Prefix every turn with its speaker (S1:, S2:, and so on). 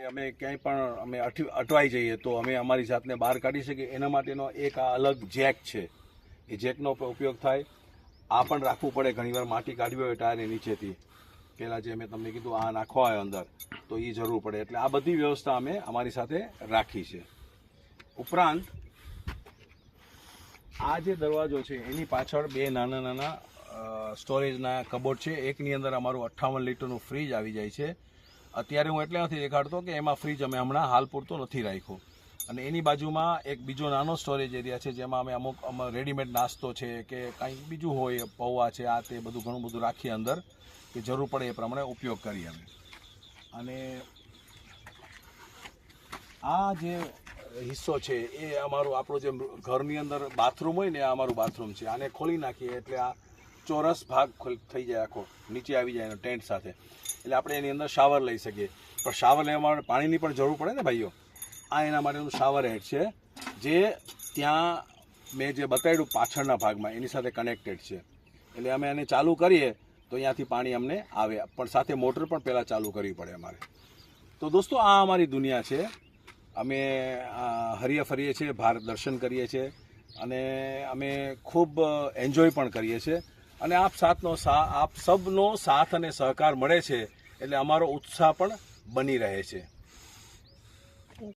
S1: અમે ક્યાંય પણ અમે અટવાઈ જઈએ તો અમે અમારી જાતને બહાર કાઢી શકીએ એના માટેનો એક આ અલગ જેક છે. એ જેકનો ઉપયોગ થાય. આ પણ રાખવું પડે ઘણીવાર માટી કાઢવી હોય ટાયરની નીચેથી પહેલાં જે મેં તમને કીધું આ નાખવા હોય અંદર તો એ જરૂર પડે. એટલે આ બધી વ્યવસ્થા અમે અમારી સાથે રાખી છે. ઉપરાંત આ જે દરવાજો છે એની પાછળ બે નાના નાના સ્ટોરેજના કબોર્ડ છે. એકની અંદર અમારું 58 લીટરનું ફ્રીજ આવી જાય છે. અત્યારે હું એટલે નથી દેખાડતો કે એમાં ફ્રીજ અમે હમણાં હાલ પૂરતો નથી રાખ્યું. અને એની બાજુમાં એક બીજો નાનો સ્ટોરેજ એરિયા છે જેમાં અમે અમુક રેડીમેડ નાસ્તો છે કે કંઈક બીજું હોય પૌવા છે આ તે બધું ઘણું બધું રાખીએ અંદર કે જરૂર પડે એ પ્રમાણે ઉપયોગ કરીએ અમે. અને આ જે હિસ્સો છે એ અમારું આપણું જે ઘરની અંદર બાથરૂમ હોય ને આ અમારું બાથરૂમ છે. આને ખોલી નાખીએ એટલે આ ચોરસ ભાગ થઈ જાય, આખો નીચે આવી જાય એનો ટેન્ટ સાથે. એટલે આપણે એની અંદર શાવર લઈ શકીએ. પણ શાવર લેવા માટે પાણીની પણ જરૂર પડે ને ભાઈઓ. આ એના માટેનું શાવર હેડ છે જે ત્યાં મેં જે બતાવ્યું પાછળના ભાગમાં એની સાથે કનેક્ટેડ છે. એટલે અમે એને ચાલુ કરીએ તો અહીંયાથી પાણી અમને આવે, પણ સાથે મોટર પણ પહેલાં ચાલુ કરવી પડે અમારે. તો દોસ્તો આ અમારી દુનિયા છે. અમે હરીએ ફરીએ છીએ, ભારત દર્શન કરીએ છીએ અને અમે ખૂબ એન્જોય પણ કરીએ છીએ. અને આપ સબનો સાથ અને સહકાર મળે છે એટલે અમારો ઉત્સાહ પણ બની રહે છે.